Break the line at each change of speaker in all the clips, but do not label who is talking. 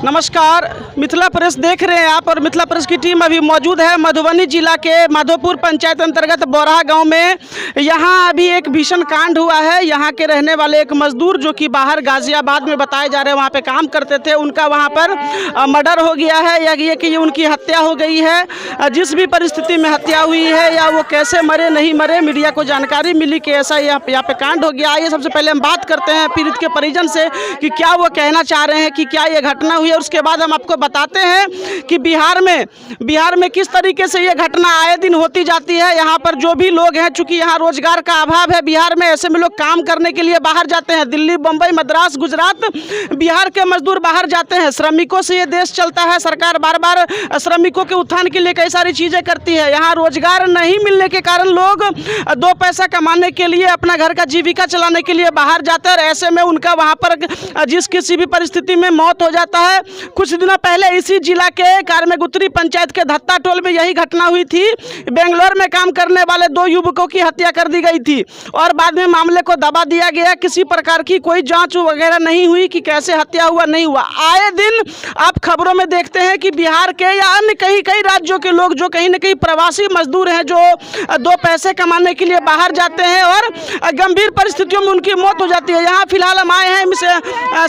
नमस्कार, मिथिला प्रेस देख रहे हैं आप और मिथिला प्रेस की टीम अभी मौजूद है मधुबनी जिला के माधोपुर पंचायत अंतर्गत बोराहा गांव में। यहां अभी एक भीषण कांड हुआ है। यहां के रहने वाले एक मजदूर जो कि बाहर गाजियाबाद में बताए जा रहे हैं वहां पे काम करते थे, उनका वहां पर मर्डर हो गया है या ये कि उनकी हत्या हो गई है। जिस भी परिस्थिति में हत्या हुई है या वो कैसे मरे नहीं मरे, मीडिया को जानकारी मिली कि ऐसा यहाँ पे कांड हो गया। आइए सबसे पहले हम बात करते हैं पीड़ित के परिजन से कि क्या वो कहना चाह रहे हैं कि क्या ये घटना हुई है। उसके बाद हम आपको बताते हैं कि बिहार में किस तरीके से ये घटना आए दिन होती जाती है। यहाँ पर जो भी लोग हैं, चूंकि यहाँ रोजगार का अभाव है बिहार में, ऐसे में लोग काम करने के लिए बाहर जाते हैं। दिल्ली, बम्बई, मद्रास, गुजरात, बिहार के मजदूर बाहर जाते हैं। श्रमिकों से ये देश चलता है। सरकार बार बार श्रमिकों के उत्थान के लिए कई सारी चीज़ें करती है। यहाँ रोजगार नहीं मिलने के कारण लोग दो पैसा कमाने के लिए, अपना घर का जीविका चलाने के लिए बाहर जाते हैं और ऐसे में उनका वहाँ पर जिस किसी भी परिस्थिति में मौत हो जाता है। कुछ दिनों पहले इसी जिला के कारमेगुतरी पंचायत के धत्ता टोल में यही घटना हुई थी। बेंगलोर में काम करने वाले दो युवकों की हत्या कर दी गई थी और बाद में मामले को दबा दिया गया। किसी प्रकार की कोई जांच वगैरह नहीं हुई कि कैसे हत्या हुआ नहीं हुआ। आए दिन आप खबरों में देखते हैं कि बिहार के या अन्य कई राज्यों के लोग जो कहीं न कहीं प्रवासी मजदूर हैं, जो दो पैसे कमाने के लिए बाहर जाते हैं और गंभीर परिस्थितियों में उनकी मौत हो जाती है। यहाँ फिलहाल हम आए हैं,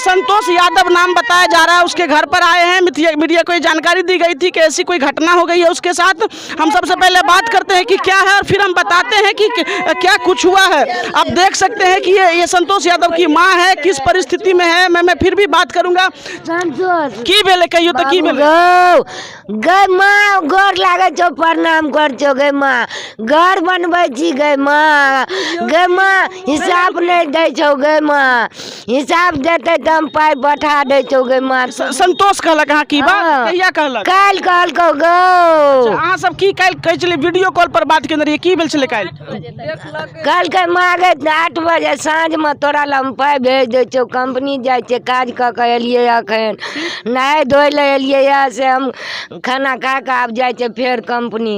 संतोष यादव नाम बताया जा रहा है, उसके घर पर आए हैं। मीडिया को जानकारी दी गई थी कि ऐसी कोई घटना हो गई है उसके साथ। हम सबसे पहले बात करते हैं कि क्या है और फिर हम बताते हैं कि क्या कुछ हुआ है। आप देख सकते हैं कि ये संतोष यादव की माँ है, किस परिस्थिति में है। मैं फिर भी बात करूंगा। की बेले कहियो तो की बेले
गई माँ गोर लागे छो, प्रणाम कर छो गई माँ। घर बनबै छी गई माँ। गई माँ हिसाब नहीं दे छो गई माँ। हिसाब देते तो हम पाई बैठा दे छो गई माँ।
संतोष कहलक अहाँ की बात कहिया कहलक?
काल कहलको गो।
अहाँ सब की काल कहै छलियै वीडियो कॉल पर बात केने रहियै, की भेल छलै काल?
कल के मांगे 8 बजे साँझ में तोरा लग हम पाई भेज दे छो। कंपनी जाय छे, काज क के एलियै अखन, नहाय धोय ले एलियै या से हम खाना खा के आब जाय छे फेर कंपनी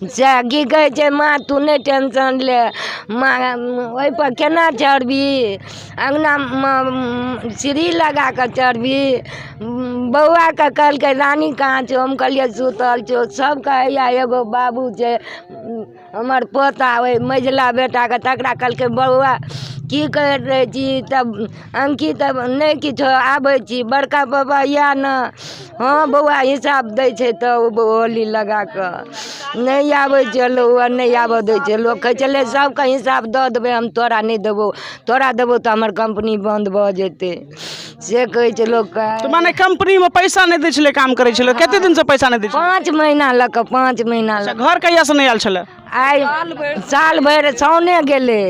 से। की कहै छे माँ तू नहीं टेंशन ले माँ, ओहि पर केना चढ़बी, अंगना में सीढ़ी लगा के चढ़बी। बउआ के कहलकै रानी कहाँ छो, हम कहलियै सुतल छो। सब कहैया एगो बाबू छे हमर पोता, ओहि मझिला बेटा के, तकरा कहलकै बउआ की कर रहे छी, तब अंकी तब नहीं किछो आबै छी। बड़का बाबा या न, हाँ बउआ हिसाब दै छै तो होली लगा के नहीं आबै छै लोग, नहीं आबऽ दै छै लोग। कहै छलै सबके हिसाब दऽ देबै, हम तोरा नहीं देबो, तोरा देबो तो हमर कंपनी बंद भऽ जेतै से कहै छै लोग।
तो माने कंपनी में पैसा नहीं दै छलै, काम करै छलै? कते दिन से पैसा नहीं दै छलै?
5 महीना लग के 5 महीना लग।
घर कहिया से नहीं आयल छलै?
आइ साल भरि साउने गेलै।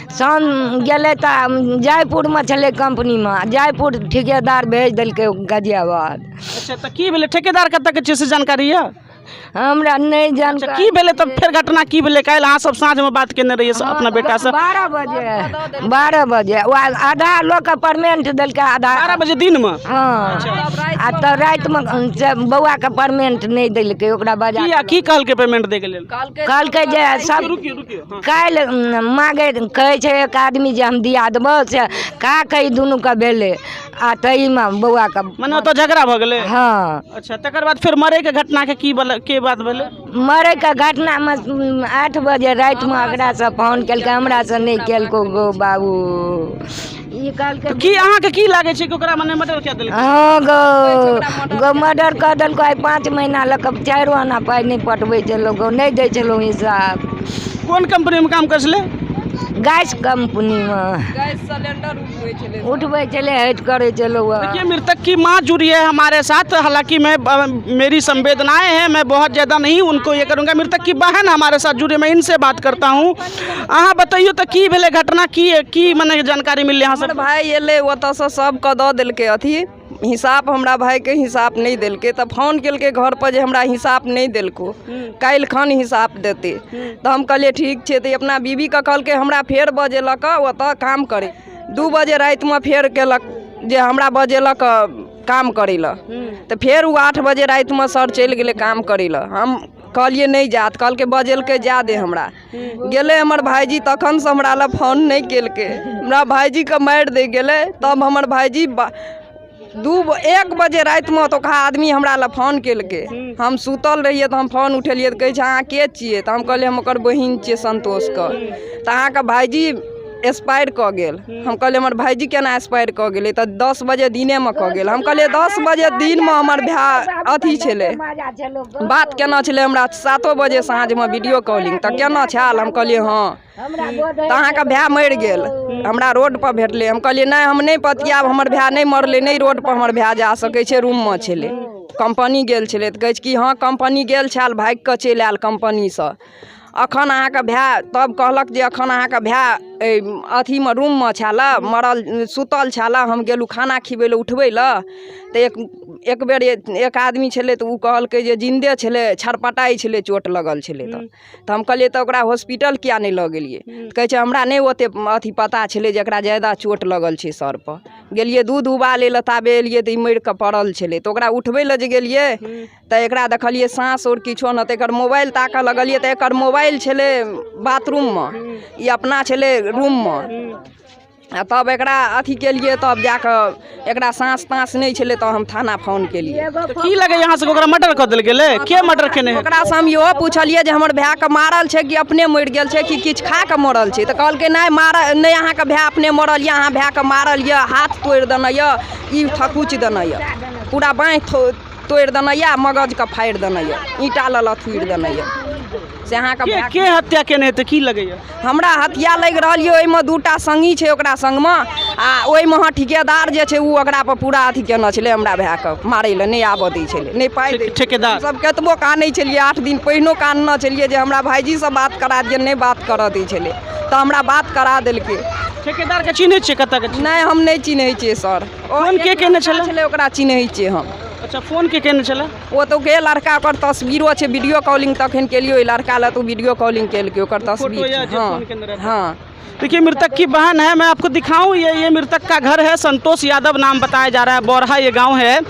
साउन गेलै तऽ जयपुर में छलै कंपनी में, जयपुर ठेकेदार भेज देलकै गाजियाबाद।
अच्छा तो की भेलै? ठेकेदार कतऽ के छै से जानकारी है?
हमरा नहीं जानकारी।
की भेलै तब फिर घटना की भेलै? काल्हि अहाँ सब साँझ में बात केने रहियै अपना बेटा से।
12 बजे आधा लोग के पेमेंट देलकै, आधा
12 बजे दिन में।
हाँ आ तो रात में बउआ के पेमेंट नहीं देलकै, ओकरा बजा
की कहलकै पेमेंट दे के लेल?
कहलकै जे सब
रुकियो
काल्हि मांगे, कहै छै एक आदमी जे हम दिया देबो से का कही दुनू के भेलै आ तई में बउआ के
माने तो झगड़ा भ गेलै।
हाँ
अच्छा तकर बाद फिर मरे के घटना के के बात भेलै?
मरे के घटना में 8 बजे रात में एकरा से फोन केलकै, हमरा से नहीं केलको गो बाबू। ई कहलकै
की अहाँ के की लागे छै कि ओकरा माने मर्डर कऽ देलकै?
हाँ गो मर्डर कर देलको। 5 महीना लग 4 आना पाई नहीं पटबै छै लोग, नहीं दै छै लोग हिसाब।
कौन कंपनी में काम कर छलै?
गैस कंपनी में गैस सिलेंडर उठबै छले, हट करे चलो।
देखिए मृतक की माँ जुड़ी है हमारे साथ। हालांकि मेरी संवेदनाएं हैं, मैं बहुत ज़्यादा नहीं उनको ये करूँगा। मृतक की बहन हमारे साथ जुड़ी, मैं इनसे बात करता हूँ। अहाँ बताइयो तो की भेलै घटना, की मने जानकारी मिललै? यहाँ से
भाई एले ओतऽ से सबके दऽ देलकै अथी हिसाब, हमरा भाई के हिसाब नहीं देलकै। तब फोन केलकै घर पर जे हमरा हिसाब नहीं देलको, काल्हि खन हिसाब देते। तो हम कहलिए ठीक छै। तो अपना बीबी के कहलकै, हमरा फेर बजेलक ओतऽ काम करे। 2 बजे रात में फेर केलक जे हमरा बजेलक काम करे ला। तो फिर वो 8 बजे रात में सर चल गए काम करे ला। हम कहलिए नहीं जात, कहल के बजेलकै जा दे हमरा। गेले हमर भाईजी, तखन से हमरा ला फोन नहीं केलकै। हमरा भाईजी के मार दे गेले। तब हमर भाईजी 1 बजे राति में तो आदमी हमरा ला फोन केलकै। हम सुतल रहिए तो हम फोन उठेलिए तो कहै छै अहाँ के छिए तो हम कहलिए हम ओकर बहिन छिए संतोष के। तो अहाँ के भाईजी एक्सपायर कऽ गेल। हम कहलिए हमर भाईजी केना एक्सपायर कऽ गेलै तऽ 10 बजे दिने में कऽ गेल। हम कहलिए 10 बजे दिन में हमर भाय अथी छलै बात केना छलै हमरा 7 बजे साँझ में वीडियो कॉलिंग तऽ केना छाल। हम कहलिए हाँ तऽ अहाँ के भाय मरि गेल हमरा रोड पर भेटलै। हम कहलिए नहीं हम नहीं पतियाब हमर भाय नहीं मरलै नहीं रोड पर हमर भाय जा सकै छै रूम में छलै कंपनी गेल छलै तऽ कहै छै कि हाँ कंपनी गेल छाल भागि कऽ चलि आयल कंपनी से। अखन अहाँ के भाय तब कहलक जे अखन अहाँ के भाय अथी में रूम में छाला मरल सुतल छाला। हम गेलू खाना खिबै लए उठबै लए तऽ एक बेर एक आदमी छलै तऽ उ कहलकै जे जिंदे छलै छरपटाई छलै चोट लगल छलै तऽ हम कहलिए तऽ ओकरा हॉस्पिटल किया नहीं लऽ गेलिए तऽ कहै छै हमरा नहीं ओते अथी पता छलै जे एकरा ज्यादा चोट लगल छै सर पर। गेलिए दूध उबालै लए ताबे एलिए तऽ ई मरि कऽ पड़ल छलै तऽ ओकरा उठबै लए जे गेलिए तऽ एकरा देखलिए साँस और किछो न तऽ एकर मोबाइल ताकऽ लगलिए तऽ एकर मोबाइल छलै बाथरूम में ई अपना छलै रूम में। तब एकरा अथी केलिए तब जाकऽ एकरा सांस ताँस नहीं छलै तऽ हम थाना फोन केलिए।
की लगे यहाँ से ओकरा मर्डर कर देल गेलै के मर्डर केने है?
ओकरा से हम इहो पूछलिए जे हमर भाय के मारल छै कि अपने मरि गेल छै कि किछु खा के मरल छै तऽ कहलकै नहीं मारल नहीं अहाँ के भाय अपने मरल यऽ अहाँ भाय के मारल यऽ हाथ तोड़ि देने यऽ ई थकुच देने यऽ पूरा बाँहि तोड़ि देने यऽ मगज के फाड़ि देने यऽ ईंटा लऽ थुड़ि देने यऽ से अहाँ
के हत्या केने तऽ की लगैया?
हमरा हत्या लग रहल यऽ ओहिमे 2टा संगी छै ओकरा संग में आ ओहिमे हाँ ठिकेदार जे छै उ ओकरा पर पूरा अथी केने छलै हमरा भाय के मारै लए नहीं आबऽ दै छलै नहीं पाइ दै
ठेकेदार
सब केतबो कानै छलिए 8 दिन पहिनो कानने छलिए जे हमरा भाईजी से बात करा दिए नहीं बात करऽ दै छलै तऽ हमरा बात करा देलकै।
ठेकेदार के चिन्है छियै कतऽ के?
नहीं हम नहीं चिन्है छियै सर।
फोन के केने छलै
ओकरा चिन्है छियै हम।
अच्छा फोन के केने छलै?
वो तो के लड़का ओकर तस्वीरो छै वीडियो कॉलिंग तखन केलियो लड़का ला तो वीडियो कॉलिंग केलकै ओकर तस्वीर। हाँ
देखिए मृतक की बहन है, मैं आपको दिखाऊं ये मृतक का घर है। संतोष यादव नाम बताया जा रहा है, बोरहा ये गांव है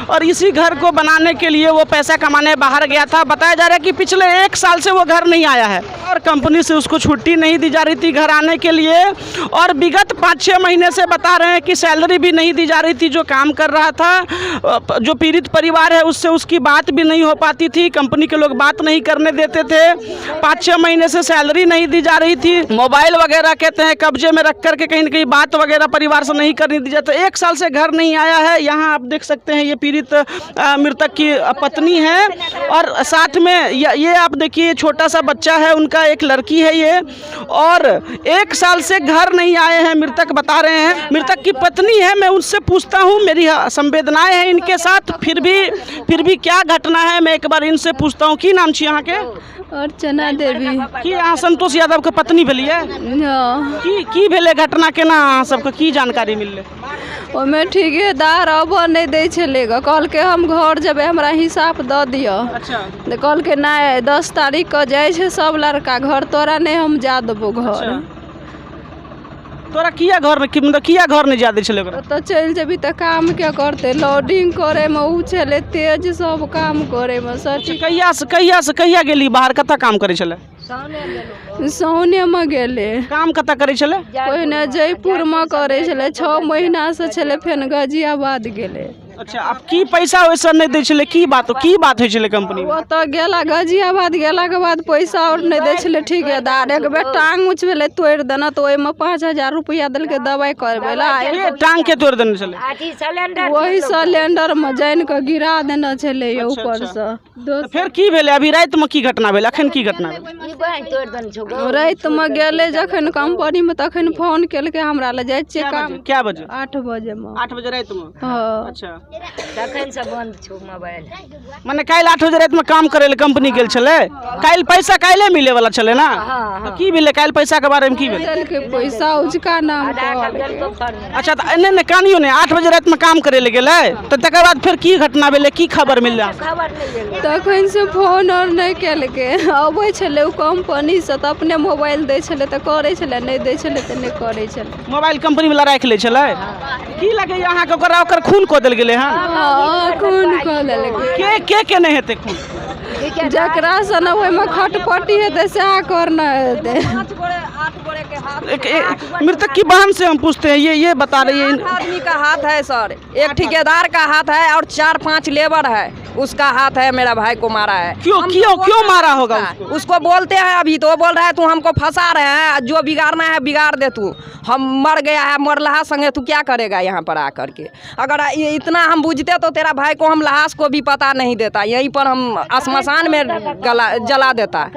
और इसी घर को बनाने के लिए वो पैसा कमाने बाहर गया था। बताया जा रहा है कि पिछले 1 साल से वो घर नहीं आया है और कंपनी से उसको छुट्टी नहीं दी जा रही थी घर आने के लिए और विगत 5-6 महीने से बता रहे हैं कि सैलरी भी नहीं दी जा रही थी। जो काम कर रहा था जो पीड़ित परिवार है उससे उसकी बात भी नहीं हो पाती थी, कंपनी के लोग बात नहीं करने देते थे। 5-6 महीने से सैलरी नहीं दी जा रही थी, मोबाइल वगैरह कहते हैं कब्जे में रख करके कहीं ना कहीं बात वगैरह परिवार से नहीं करने दी जाती। 1 साल से घर नहीं आया है। यहाँ आप देख सकते हैं ये पीड़ित मृतक की पत्नी है और साथ में ये आप देखिए छोटा सा बच्चा है उनका, एक लड़की है ये और 1 साल से घर नहीं आए हैं मृतक बता रहे हैं। मृतक की पत्नी है, मैं उनसे पूछता हूँ, मेरी संवेदनाएं हैं इनके साथ, फिर भी क्या घटना है मैं एक बार इनसे पूछता हूँ। की नाम छी यहाँ के?
अर्चना देवी।
की यहाँ संतोष यादव के पत्नी भेलिए?
हाँ।
की भेले घटना केना अहाँ सबके की जानकारी मिलले?
ओमे ठेकेदार अब नहीं दै छलै ग, कहलकै हम घर जेबै हमरा हिसाब दऽ दिअ।
अच्छा
तऽ कहलकै नहीं 10 तारीख के जाइ छै सब लड़का घर, तोरा नहीं हम जा देबो घर।
अच्छा। तोरा किया घर मतलब किया घर नहीं जा दै छलै ओकरा?
तऽ चलि जेबी तऽ काम क्या करते, लोडिंग करे में उ छलै तेज, सब काम करे में सच।
कहिया गेली बाहर, कतऽ काम करे छलै?
सोने में गेले।
काम कतऽ करे छलै?
पहिने जयपुर में करे छलै, 6 महीना से छलै, फेन गाजियाबाद गेले।
अच्छा अब की पैसा वैसा नहीं दै छलै, की बात होइ छलै कंपनी में?
वो तो गेला गाजियाबाद गेला के बाद पैसा और नहीं दै छलै ठेकेदार। एक बेर टांग उछ भेलै तोड़ि देना तऽ ओहिमे 5000 रुपया देलकै दवाई करबै ला।
टांग के तोड़ देने छलै?
वही सिलेंडर में जान के गिरा देना छलै ऊपर से।
तो फिर की भेलै? अभी रात में की घटना भेलै? अखन की घटना भेलै?
रात में गेले जखन कंपनी में तखन फोन केलकै हमरा ले जाइ छियै काम।
क्या बजे?
8 बजे में।
8 बजे रात में?
हाँ।
अच्छा
तखन से बंद छौ मोबाइल।
माने काल्हि 8 बजे रात में काम करे ले कंपनी गेल छलै, काल्हि पैसा काल्हि मिले वाला छलै ना? तो की भेलै काल्हि पैसा के बारे में की भेलै?
देलकै पैसा उजका नाम
अच्छा तो एने ने कानियो ने 8 बजे रात में काम करे ले गेलै तो तकर बाद फिर की घटना भेलै, की खबर मिललै?
तखन से फोन और नहीं केलकै, अबै छलै कंपनी से तऽ अपने मोबाइल दै छलै तऽ करे छलै, नहीं दै छलै तऽ नहीं करे छलै।
मोबाइल कंपनी वाला राख ले छलै? की लगे यहाँ के ओकर खून को देल गेलै हन?
हाँ खून कऽ लेलकै।
के नहीं हेतै खून?
जकरा से न ओहिमे खटपटी हेतै सएह करना हेतै।
मृतक की बहन से हम पूछते हैं, ये बता रही है।
आदमी का हाथ है सर, एक ठेकेदार का हाथ है और 4-5 लेबर है, उसका हाथ है। मेरा भाई को मारा है।
क्यों मारा होगा
उसको बोलते हैं अभी तो बोल रहा है तू हमको फंसा रहे हैं, जो बिगाड़ना है बिगाड़ दे तू, हम मर गया है, मर लहा संगे तू क्या करेगा यहाँ पर आकर के। अगर इतना हम बुझते तो तेरा भाई को हम लहास को भी पता नहीं देता, यहीं पर हम श्मशान में जला देता।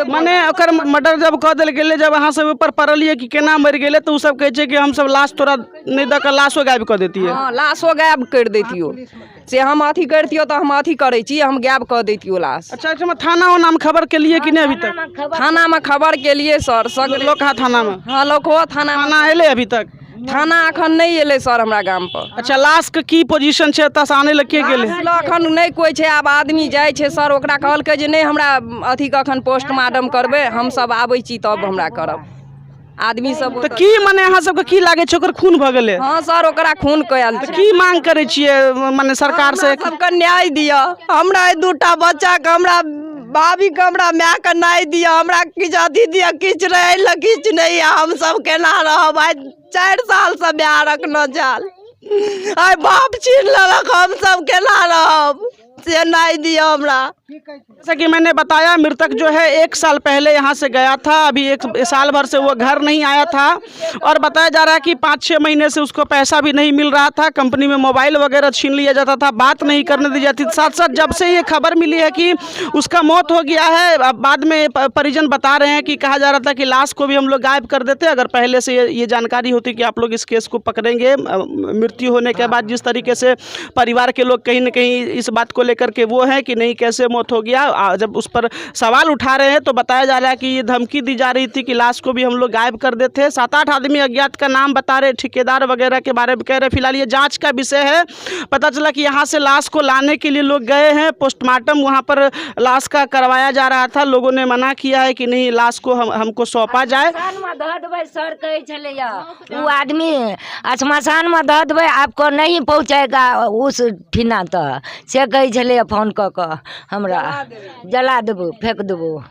माने ओकर मर्डर जब कह दिल गेले, जब अहाँ सब ऊपर पड़लिए कि केना मर गेले, तो उ सब कहै छै कि हम सब लाश तोरा नहीं दऽ कऽ लाशो गायब कऽ देतियै।
हाँ, लाशो गायब कर देतियो, से हम अथी करतियो तो हम अथी करे छी, हम गायब कर देतियो लाश।
अच्छा, थाना में खबर के लिए कि नहीं अभी तक?
थाना में खबर के लिए सर,
लोग थाना में?
हाँ, लोग थाना
एले अभी तक?
थाना अखन नहीं एले सर हमरा गाम पर।
अच्छा, लाश के की पोजीशन छै ओतऽ से आने लग के गेले?
अखन नहीं कोई छै, आब आदमी जाय छै सर, ओकरा कहलकै जे नहीं हमरा अथी के अखन पोस्टमार्टम करबै, हम सब आबै छी तब हमरा करब। आदमी सब
तो की माने अहाँ सबके की लागे छै ओकर खून भऽ गेलै?
हाँ सर, ओकरा खून कयल छै।
की मांग करे छियै माने सरकार से?
सबके न्याय दिया, हमरा दूटा बच्चा के, हमरा भाभी के, हमरा माय के न्याय दिया, हमरा किछ अथी दिया, किछ रहे ला किछ नहीं। हम सब केना रहब? आइ 4 साल से ब्याह रखना चाल, आइ बाप छीन लेलक, हम सब केना रहब? से न्याय दिया हमरा।
जैसा कि मैंने बताया, मृतक जो है 1 साल पहले यहाँ से गया था, अभी 1 साल भर से वो घर नहीं आया था, और बताया जा रहा है कि 5-6 महीने से उसको पैसा भी नहीं मिल रहा था, कंपनी में मोबाइल वगैरह छीन लिया जाता था, बात नहीं करने दी जाती। साथ साथ जब से ये खबर मिली है कि उसका मौत हो गया है, अब बाद में परिजन बता रहे हैं कि कहा जा रहा था कि लाश को भी हम लोग गायब कर देते अगर पहले से ये जानकारी होती कि आप लोग इस केस को पकड़ेंगे। मृत्यु होने के बाद जिस तरीके से परिवार के लोग कहीं ना कहीं इस बात को लेकर के वो है कि नहीं कैसे मौत हो गया, जब उस पर सवाल उठा रहे हैं तो बताया जा रहा है कि ये धमकी दी जा रही थी कि लाश को भी हम लोग गायब कर देते। 7-8 आदमी अज्ञात का नाम बता रहे, ठेकेदार वगैरह के बारे में कह रहे। फिलहाल ये जांच का विषय है। पता चला कि यहाँ से लाश को लाने के लिए लोग गए हैं, पोस्टमार्टम वहाँ पर लाश का करवाया जा रहा था, लोगों ने मना किया है कि नहीं लाश को हमको सौंपा जाए।
सर कहे छलैया वो आदमी श्मशान में दऽ देबै, आपको नहीं पहुँचेगा उस ठिना तक, से कहे छलैया फोन कऽ कऽ हमरा, जला देबो, फेंक देबो।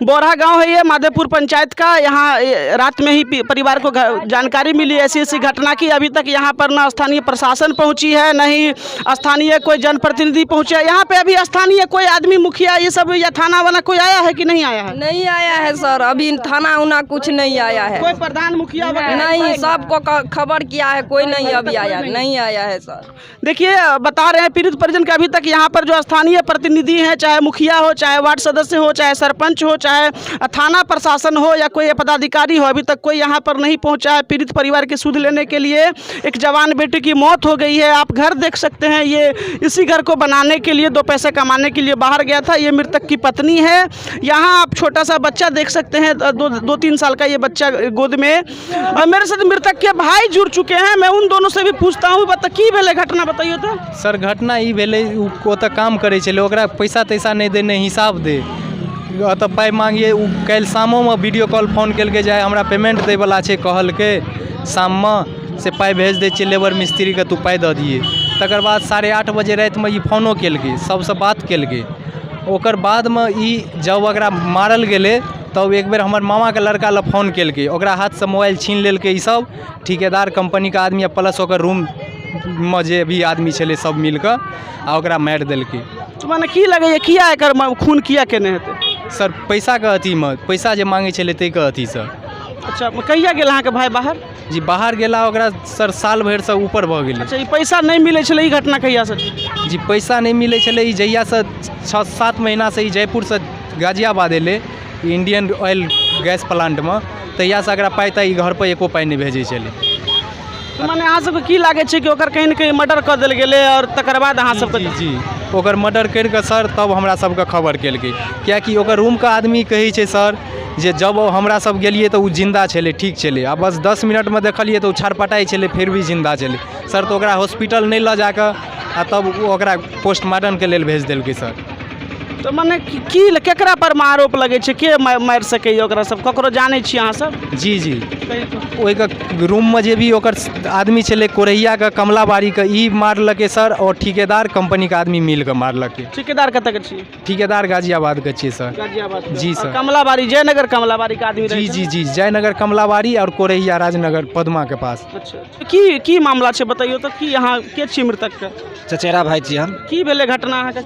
बोरहा गांव है ये माधोपुर पंचायत का। यहाँ रात में ही परिवार को जानकारी मिली ऐसी घटना की। अभी तक यहाँ पर ना स्थानीय प्रशासन पहुँची है, न ही स्थानीय कोई जनप्रतिनिधि पहुँचे। यहाँ पे अभी स्थानीय कोई आदमी, मुखिया ये सब या थाना वाला कोई आया है कि नहीं आया है?
नहीं आया है सर, अभी थाना उना कुछ नहीं आया है।
कोई प्रधान मुखिया
नहीं, सबको खबर किया है, कोई नहीं अभी आया, नहीं आया है सर।
देखिए, बता रहे हैं पीड़ित परिजन के, अभी तक यहाँ पर जो स्थानीय प्रतिनिधि हैं, चाहे मुखिया हो, चाहे वार्ड सदस्य हो, चाहे सरपंच हो, चाहे थाना प्रशासन हो या कोई पदाधिकारी हो, अभी तक कोई यहाँ पर नहीं पहुँचा है पीड़ित परिवार की सुध लेने के लिए। एक जवान बेटे की मौत हो गई है। आप घर देख सकते हैं, ये इसी घर को बनाने के लिए, 2 पैसे कमाने के लिए बाहर गया था। ये मृतक की पत्नी है। यहाँ आप छोटा सा बच्चा देख सकते हैं, 2-3 साल का ये बच्चा गोद में। और मेरे साथ मृतक के भाई जुड़ चुके हैं, मैं उन दोनों से भी पूछता हूँ। की भेले घटना बताइए तो।
सर घटना ई भेले, ओतऽ काम करे छले, ओकरा पैसा तैसा नहीं दे, नहीं हिसाब दे, तो पाई मांगिए। कल शामो में वीडियो कॉल फोन केलकै, जाए हमरा पेमेंट दै वाला छै, कहलकै शाम में से पाई भेज दै छियै लेबर मिस्त्री के, तू पाई दऽ दिए। तकर बाद 8:30 बजे राति में ई फोनो केलकै, सबसे बात केलकै। ओकर बाद में ई जब ओकरा मारल गेलै तब एक बेर हमर मामा के लड़का लग फोन केलकै, ओकरा हाथ से मोबाइल छीन लेलकै ई सब ठेकेदार कंपनी का आदमी, प्लस ओकर रूम में जे भी आदमी छलै सब मिलकर आ ओकरा मारि देलकै।
माने की लगैए किया एकर खून किया केने हेतै?
सर पैसा के अथी में, पैसा जे मांगे छलै तै के अथी से।
अच्छा, कहिया गेल अहाँके भाई बाहर?
जी बाहर गेला, ओकरा सर साल भरि से ऊपर भऽ गेलै।
अच्छा, ई पैसा नहीं मिले छलै, ई घटना कहिया से?
जी पैसा नहीं मिले छलै, ई जहिया से 6-7 महीना से ई जयपुर से गाजियाबाद एलै इंडियन ऑयल गैस प्लांट में, तहिया से एकरा पाई तऽ ई घर पर एको पाई नहीं भेजै छलै।
माने अहाँ सबके की लागे छै कि ओकर कहीं न कहीं मर्डर कऽ देल गेलै और तकर बाद अहाँ सबके?
जी ओकर मर्डर करिके सर तब हमरा सबके खबर केलकै, कियाकि ओकर रूमके आदमी कहै छै सर जे जब हमरा सब गेलिए तो जिंदा छलै, ठीक छलै, आ बस 10 मिनट में देखलिए तो छरपटाई छलै, फिर भी जिंदा छलै सर। तो ओकरा हॉस्पिटल नहीं लऽ जाकर आ तब ओकरा पोस्टमार्टम के लेल भेज देलकै सर।
तो मने की केकरा पर आरोप लगे छै, के मारि सकैए ओकरा सब, ककरो जानै छी अहाँ सब?
जी जी ओहिके रूममे जे भी ओकर आदमी छलै कोरैयाके कमलाबाड़ीके ई मारलकै सर, और ठेकेदार कंपनीके आदमी मिलके मारलकै।
ठेकेदार कतऽ के छियै?
ठेकेदार गाजियाबादके छियै सर।
गाजियाबाद के।
जी
और
सर।
कमलाबाड़ी जयनगर कमलाबाड़ी का आदमी रहै
जी
छै?
जी जी जयनगर कमलाबाड़ी और कोरैया राजनगर पदमा के पास।
अच्छा की मामला छै बताइयो तऽ, की अहाँ के छी मृतक के?
चचेरा भाई छी हम।
की भेलै घटना अहाँके?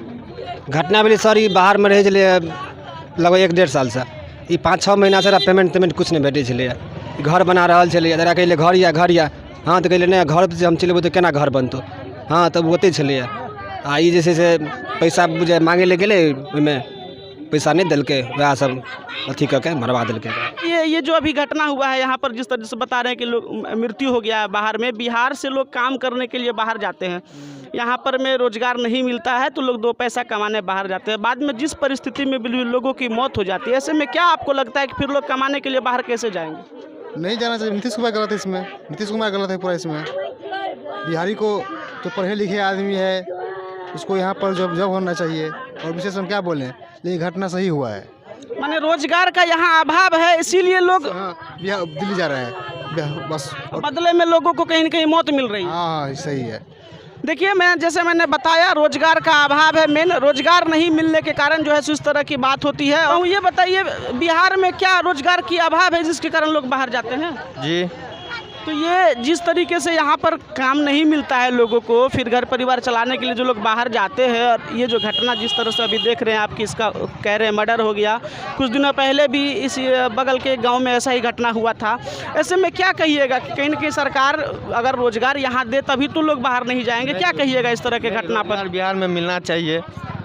घटना भेलै सर, ई बाहरमे रहै छलै लगभग 1-1.5 सालसँ। ई 5-6 महीनासँ पेमेंट किछु नहि भेटै छलैए। घर बना रहल छलैए, जरा कहले घर या हाँ तऽ कहले नहि घर से हम चलेबै तऽ केना घर बनतौ, हाँ तब ओते छलैए। आ ई जे छै से पैसा बुझे मांगे ले गेलै, ओहिमे पैसा नहीं दिलके, वह सब अथी करके मरवा दिलके।
ये जो अभी घटना हुआ है यहाँ पर, जिस तरह से बता रहे हैं कि लोग मृत्यु हो गया है बाहर में, बिहार से लोग काम करने के लिए बाहर जाते हैं, यहाँ पर में रोजगार नहीं मिलता है तो लोग 2 पैसा कमाने बाहर जाते हैं, बाद में जिस परिस्थिति में लोगों की मौत हो जाती है, ऐसे में क्या आपको लगता है कि फिर लोग कमाने के लिए बाहर कैसे जाएंगे?
नहीं जाना चाहिए। नीतीश कुमार गलत है इसमें, नीतीश कुमार गलत है पूरा इसमें। बिहारी को जो पढ़े लिखे आदमी है उसको यहाँ पर जॉब होना चाहिए, और विशेष हम क्या बोलें, लेकिन घटना सही हुआ है।
माने रोजगार का यहाँ अभाव है, इसीलिए लोग
हाँ बिहार दिल्ली जा रहे हैं बस,
बदले में लोगों को कहीं न कहीं मौत मिल रही है।
हाँ सही है।
देखिए जैसे मैंने बताया, रोजगार का अभाव है, मेन रोजगार नहीं मिलने के कारण जो है इस तरह की बात होती है। और ये बताइए बिहार में क्या रोजगार की अभाव है जिसके कारण लोग बाहर जाते हैं?
जी
तो ये जिस तरीके से यहाँ पर काम नहीं मिलता है लोगों को, फिर घर परिवार चलाने के लिए जो लोग बाहर जाते हैं, और ये जो घटना जिस तरह से अभी देख रहे हैं आपकी, इसका कह रहे हैं मर्डर हो गया, कुछ दिनों पहले भी इस बगल के गांव में ऐसा ही घटना हुआ था। ऐसे में क्या कहिएगा कि कहीं न कहीं सरकार अगर रोजगार यहाँ दे तभी तो लोग बाहर नहीं जाएंगे, क्या कहिएगा इस तरह के घटना पर?
बिहार में मिलना चाहिए,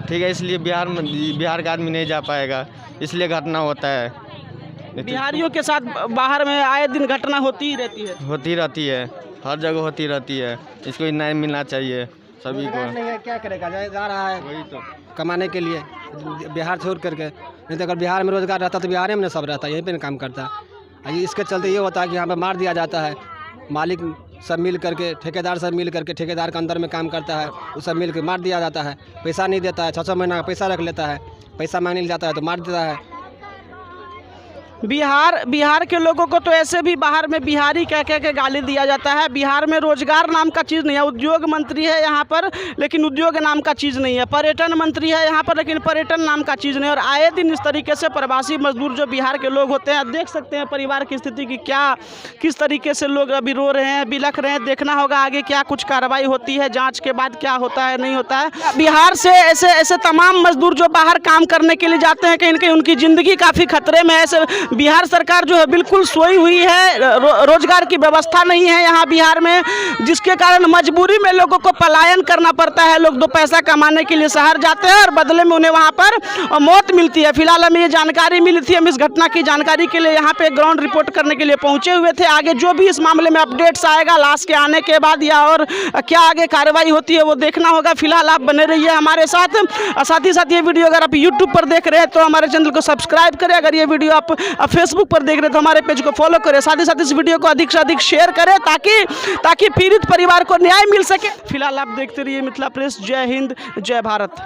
ठीक है, इसलिए बिहार का आदमी नहीं जा पाएगा, इसलिए घटना होता है।
बिहारियों के साथ बाहर में आए दिन घटना होती ही रहती है,
हर जगह होती रहती है, इसको न्याय मिलना चाहिए सभी को।
नहीं है क्या करेगा, जा रहा है
वही तो
कमाने के लिए बिहार छोड़ करके। नहीं तो अगर बिहार में रोजगार रहता तो बिहार में ना सब रहता, यहीं पे ना काम करता। इसके चलते ये होता है कि यहाँ पे मार दिया जाता है, मालिक सब मिल करके, ठेकेदार सब मिल करके, ठेकेदार के अंदर में काम करता है, वो सब मिल के मार दिया जाता है, पैसा नहीं देता है, 6-6 महीना का पैसा रख लेता है, पैसा मांगने जाता है तो मार देता है।
बिहार के लोगों को तो ऐसे भी बाहर में बिहारी कह के गाली दिया जाता है। बिहार में रोजगार नाम का चीज़ नहीं है, उद्योग मंत्री है यहाँ पर लेकिन उद्योग नाम का चीज़ नहीं है, पर्यटन मंत्री है यहाँ पर लेकिन पर्यटन नाम का चीज़ नहीं है। और आए दिन इस तरीके से प्रवासी मजदूर जो बिहार के लोग होते हैं, देख सकते हैं परिवार की स्थिति की किस तरीके से लोग अभी रो रहे हैं, बिलख रहे हैं। देखना होगा आगे क्या कुछ कार्रवाई होती है, जाँच के बाद क्या होता है नहीं होता है। बिहार से ऐसे तमाम मजदूर जो बाहर काम करने के लिए जाते हैं, कहीं न कहीं उनकी ज़िंदगी काफ़ी खतरे में है। ऐसे बिहार सरकार जो है बिल्कुल सोई हुई है, रोजगार की व्यवस्था नहीं है यहाँ बिहार में, जिसके कारण मजबूरी में लोगों को पलायन करना पड़ता है। लोग 2 पैसा कमाने के लिए शहर जाते हैं और बदले में उन्हें वहाँ पर मौत मिलती है। फिलहाल हमें ये जानकारी मिली थी, हम इस घटना की जानकारी के लिए यहाँ पे ग्राउंड रिपोर्ट करने के लिए पहुँचे हुए थे। आगे जो भी इस मामले में अपडेट्स आएगा लाश के आने के बाद या और क्या आगे कार्रवाई होती है वो देखना होगा। फिलहाल आप बने रहिए हमारे साथ ही साथ ये वीडियो अगर आप यूट्यूब पर देख रहे हैं तो हमारे चैनल को सब्सक्राइब करें, अगर ये वीडियो आप फेसबुक पर देख रहे हैं तो हमारे पेज को फॉलो करें, साथ ही साथ इस वीडियो को अधिक से अधिक शेयर करें ताकि पीड़ित परिवार को न्याय मिल सके। फिलहाल आप देखते रहिए मिथिला प्रेस। जय हिंद, जय भारत।